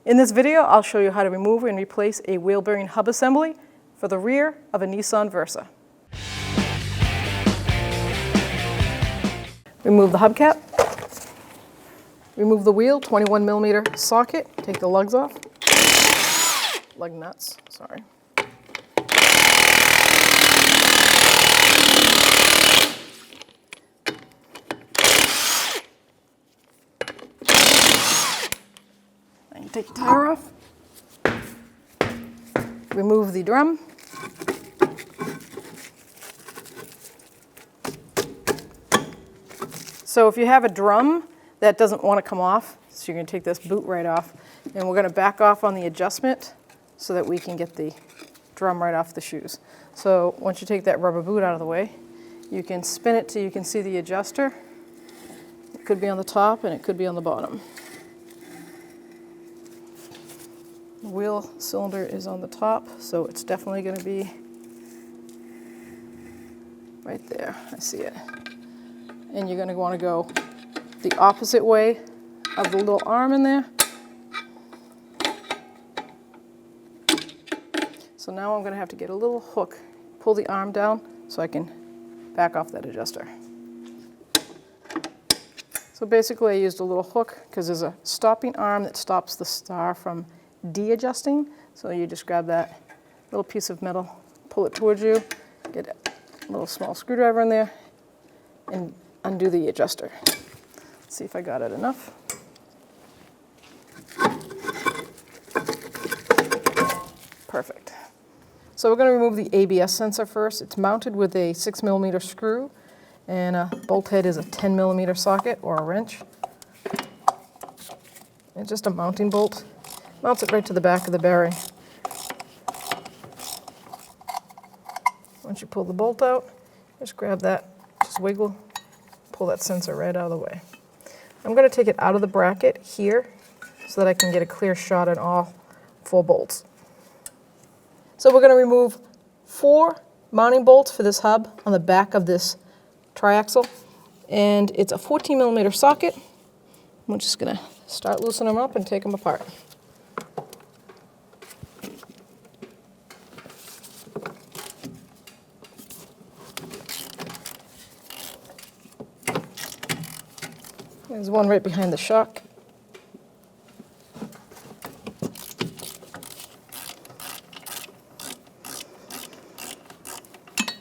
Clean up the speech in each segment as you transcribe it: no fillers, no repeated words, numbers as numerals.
In this video, I'll show you how to remove and replace a wheel bearing hub assembly for the rear of a Nissan Versa. Remove the hubcap. Remove the wheel 21mm socket. Take the lugs off. Lug nuts, sorry. Then you take the tire off. Remove the drum. So if you have a drum that doesn't want to come off, so you're going to take this boot right off, and we're going to back off on the adjustment so that we can get the drum right off the shoes. So once you take that rubber boot out of the way, you can spin it till you can see the adjuster. It could be on the top and it could be on the bottom. The wheel cylinder is on the top, so it's definitely going to be right there. I see it. And you're going to want to go the opposite way of the little arm in there. So now I'm going to have to get a little hook, pull the arm down so I can back off that adjuster. So basically I used a little hook because there's a stopping arm that stops the star from de-adjusting. So you just grab that little piece of metal, pull it towards you, get a little small screwdriver in there, and undo the adjuster. Let's see if I got it enough. Perfect. So we're going to remove the ABS sensor first. It's mounted with a 6mm screw, and a bolt head is a 10mm socket or a wrench. It's just a mounting bolt. Mounts it right to the back of the bearing. Once you pull the bolt out, just grab that, just wiggle, pull that sensor right out of the way. I'm going to take it out of the bracket here so that I can get a clear shot at all 4 bolts. So we're going to remove 4 mounting bolts for this hub on the back of this triaxle, and it's a 14mm socket. I'm just going to start loosening them up and take them apart. There's one right behind the shock.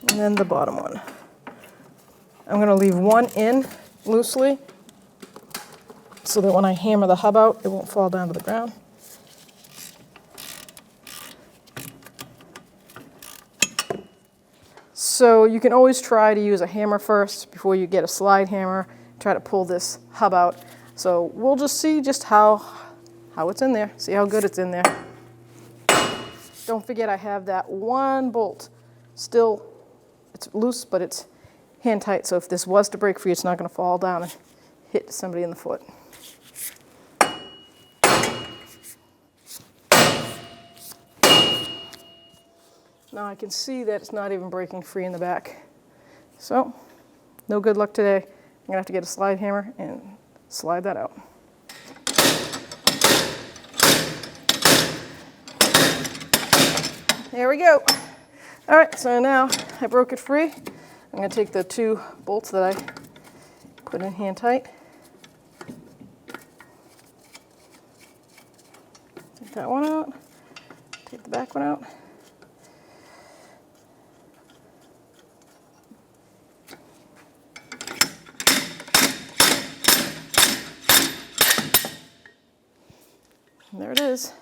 And then the bottom one. I'm going to leave one in loosely so that when I hammer the hub out, it won't fall down to the ground. So you can always try to use a hammer first before you get a slide hammer. Try to pull this hub out. So we'll just see just how it's in there. See how good it's in there. Don't forget I have that one bolt still. It's loose, but it's hand tight. So if this was to break free, it's not going to fall down and hit somebody in the foot. Now I can see that it's not even breaking free in the back. So no good luck today. I'm going to have to get a slide hammer and slide that out. There we go. All right, so now I broke it free. I'm going to take the 2 bolts that I put in hand tight. Take that one out. Take the back one out. And there it is.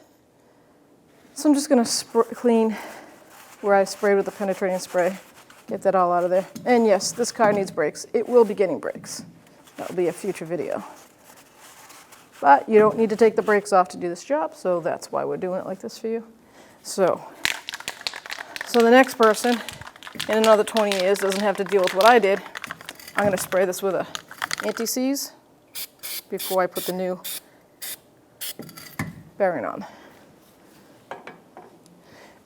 So I'm just going to clean where I sprayed with the penetrating spray. Get that all out of there. And yes, this car needs brakes. It will be getting brakes. That'll be a future video. But you don't need to take the brakes off to do this job, so that's why we're doing it like this for you. So the next person in another 20 years doesn't have to deal with what I did. I'm going to spray this with a anti-seize before I put the new bearing on.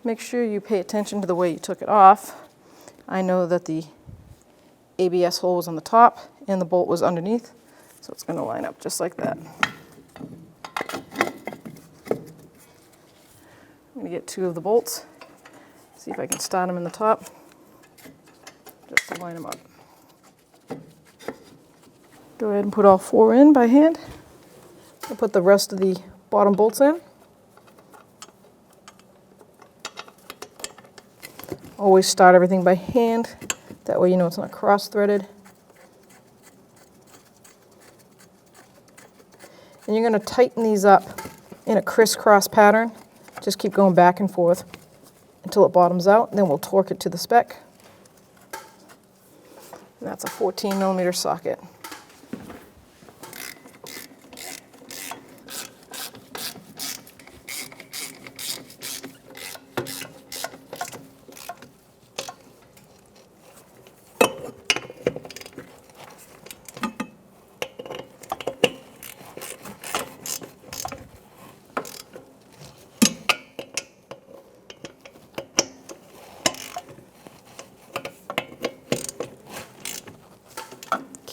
Make sure you pay attention to the way you took it off. I know that the ABS hole was on the top and the bolt was underneath, so it's going to line up just like that. get 2 of the bolts. See if I can start them in the top, just to line them up. Go ahead and put all 4 in by hand. I'll put the rest of the bottom bolts in. Always start everything by hand. That way you know it's not cross-threaded. And you're going to tighten these up in a crisscross pattern. Just keep going back and forth until it bottoms out, and then we'll torque it to the spec. And that's a 14mm socket.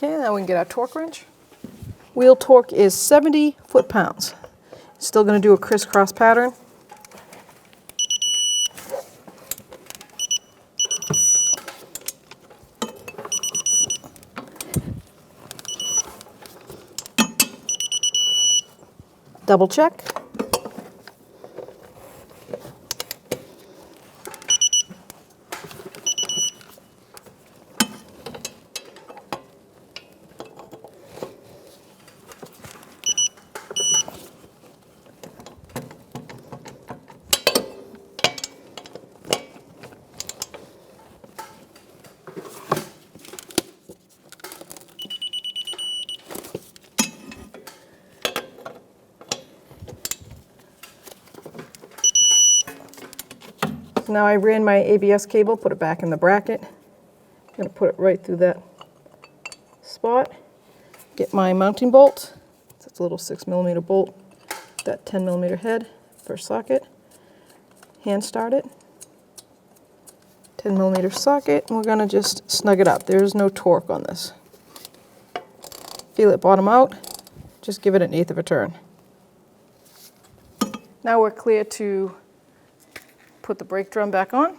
Okay, now we can get our torque wrench. Wheel torque is 70 foot-pounds. Still going to do a crisscross pattern. Double check. Now I ran my ABS cable, put it back in the bracket. I'm going to put it right through that spot. Get my mounting bolt. That's a little 6mm bolt. That 10mm head for socket. Hand start it. 10mm socket, and we're going to just snug it up. There's no torque on this. Feel it bottom out. Just give it 1/8 of a turn. Now we're clear to put the brake drum back on.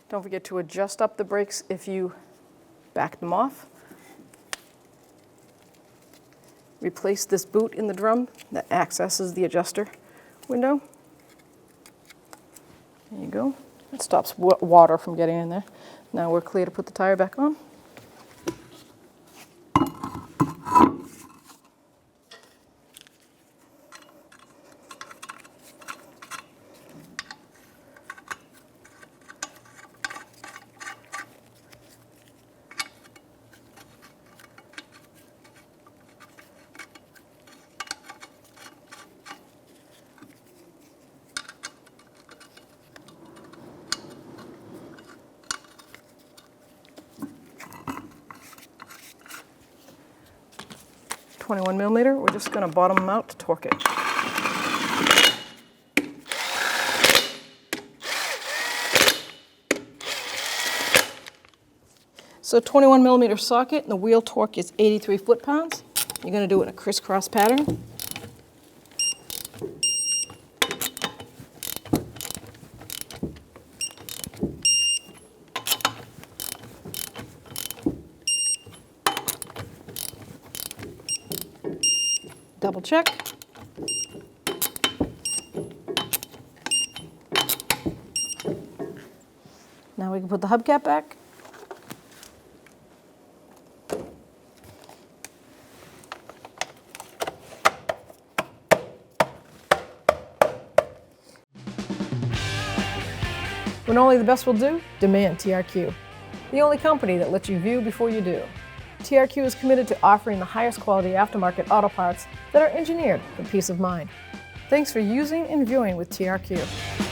Don't forget to adjust up the brakes if you back them off. Replace this boot in the drum that accesses the adjuster window. There you go. It stops water from getting in there. Now we're clear to put the tire back on. .21mm, we're just going to bottom them out to torque it. So 21mm socket, and the wheel torque is 83 foot-pounds. You're going to do it in a crisscross pattern. Double check. Now we can put the hubcap back. When only the best will do, demand TRQ. The only company that lets you view before you do. TRQ is committed to offering the highest quality aftermarket auto parts that are engineered for peace of mind. Thanks for using and viewing with TRQ.